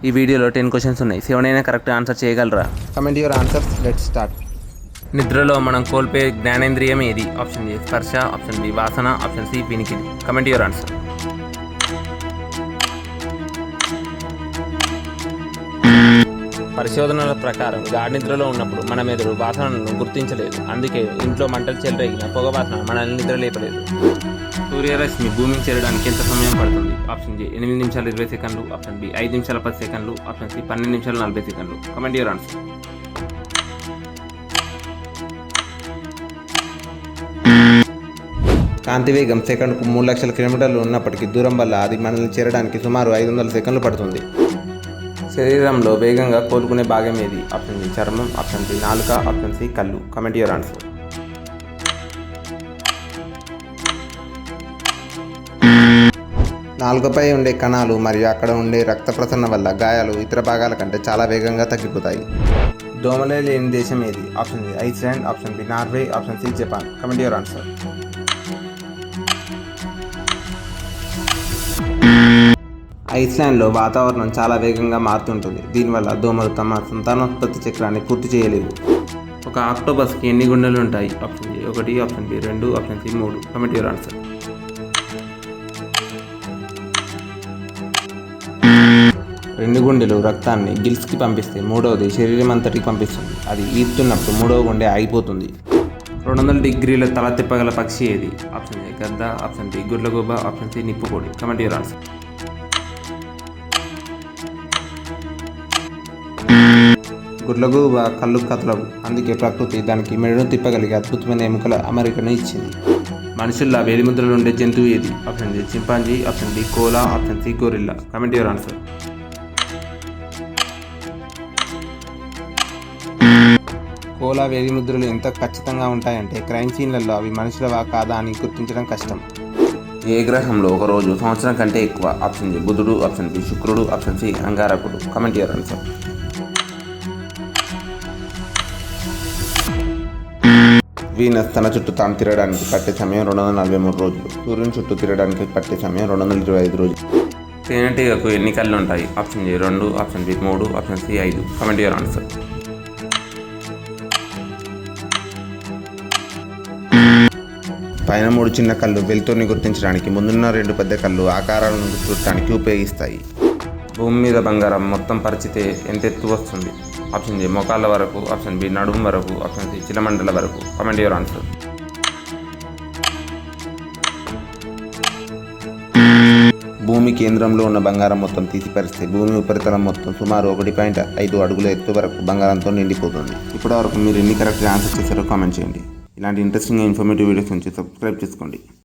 ఈ వీడియోలో 10 క్వశ్చన్స్ ఉన్నాయి. 7 అయినా కరెక్ట్ ఆన్సర్ చేయగలరా? Comment your answers. Let's start. నిద్రలో మనం కోల్పోయే జ్ఞానేంద్రియం ఏది? ఆప్షన్ ఏ స్పర్శ, ఆప్షన్ బి వాసన, ఆప్షన్ సి వినికిడి. Comment your answer. పరిశోధనల ప్రకారం గాఢ నిద్రలో ఉన్నప్పుడు మన మెదడు వాసనలను గుర్తించలేదు. అందుకే ఇంట్లో మంటలు చెలరేగిన పొగ వాసన మనల్ని నిద్ర లేపలేదు. సూర్యరశ్మి భూమికి చేరడానికి ఎంత సమయం పడుతుంది? ఆప్షన్ ఏ 8 నిమిషాలు 20 సెకండ్లు, ఆప్షన్ బి 5 నిమిషాల 10 సెకండ్లు, ఆప్షన్ సి 12 నిమిషాలు 40 సెకండ్లు. Comment your answer. కాంతి వేగం సెకండ్కు 3 లక్షల కిలోమీటర్లు ఉన్నప్పటికీ దూరం వల్ల అది మనల్ని చేరడానికి సుమారు 500 సెకండ్లు పడుతుంది. శరీరంలో వేగంగా కోలుకునే భాగం ఏది? ఆప్షన్ బి చర్మం, ఆప్షన్ బి నాలుక, ఆప్షన్ సి కళ్ళు. Comment your answer. నాలుకపై ఉండే కణాలు మరియు అక్కడ ఉండే రక్త ప్రసరణ వల్ల గాయాలు ఇతర భాగాల కంటే చాలా వేగంగా తగ్గిపోతాయి. దోమలే లేని దేశం ఏది? Option b Iceland, option b Norway, option c Japan. Comment your answer. ఐస్లాండ్లో వాతావరణం చాలా వేగంగా మారుతుంటుంది. దీనివల్ల దోమలు తమ సంతానోత్పత్తి చక్రాన్ని పూర్తి చేయలేవు. ఒక ఆక్టోపస్కి ఎన్ని గుండెలు ఉంటాయి? Option A 1, option B 2, option C 3. Comment your answer. రెండు గుండెలు రక్తాన్ని గిల్స్కి పంపిస్తే మూడవది శరీరం అంతటికి పంపిస్తుంది. అది ఈదుతున్నప్పుడు మూడవ గుండె ఆగిపోతుంది. 200 డిగ్రీల తల తిప్పగల పక్షి ఏది? ఆప్షన్ ఏ గద్ద, ఆప్షన్ బి గుడ్లగూబ, ఆప్షన్ సి నిప్పుకోడి. Comment your answer. గుడ్లగూబ కళ్ళు కదలవు. అందుకే ప్రకృతి దానికి మెడను తిప్పగలిగే అద్భుతమైన ఎముకల అమరికను ఇచ్చింది. మనుషుల్లో వేలిముద్రలు ఉండే జంతువు ఏది? Option a chimpanzee, option b koala, option c gorilla. Comment your answer. Koala వేలిముద్రలు ఎంత ఖచ్చితంగా ఉంటాయంటే క్రైమ్ సీన్లలో అవి మనుషులవా కాదా అని గుర్తించడం కష్టం. ఏ గ్రహంలో ఒక రోజు సంవత్సరం కంటే ఎక్కువ? ఆప్షన్ ఏ బుధుడు, ఆప్షన్ బి శుక్రుడు, ఆప్షన్ సి అంగారకుడు. Comment your answer. వీనస్ తన చుట్టూ తాను తిరగడానికి పట్టే సమయం 243 రోజులు. సూర్యుని చుట్టూ తిరగడానికి పట్టే సమయం 225 రోజులు. తేనెటీగకు ఎన్ని కళ్ళు ఉంటాయి? Option A 2, option B 3, option C 5. Comment your answer. పైన 3 చిన్న కళ్ళు వెలుతురుని గుర్తించడానికి, ముందున్న 2 పెద్ద కళ్ళు ఆకారాలను చూడటానికి ఉపయోగిస్తాయి. భూమి మీద బంగారం మొత్తం పరిచితే ఎంత ఎత్తు వస్తుంది? ఆప్షన్ ఏ మోకాళ్ళ వరకు, ఆప్షన్ బి నడుము వరకు, ఆప్షన్ సి చిలమండల వరకు. Comment your answer. భూమి కేంద్రంలో ఉన్న బంగారం మొత్తం తీసి పరిస్తే భూమి ఉపరితలం మొత్తం సుమారు 1.5 అడుగుల ఎత్తు వరకు బంగారంతో నిండిపోతుంది. ఇప్పటివరకు మీరు ఎన్ని కరెక్ట్గా ఆన్సర్ చేశారో కామెంట్ చేయండి. ఇలాంటి ఇంట్రెస్టింగ్ ఇన్ఫర్మేటివ్ వీడియోస్ నుంచి సబ్స్క్రైబ్ చేసుకోండి.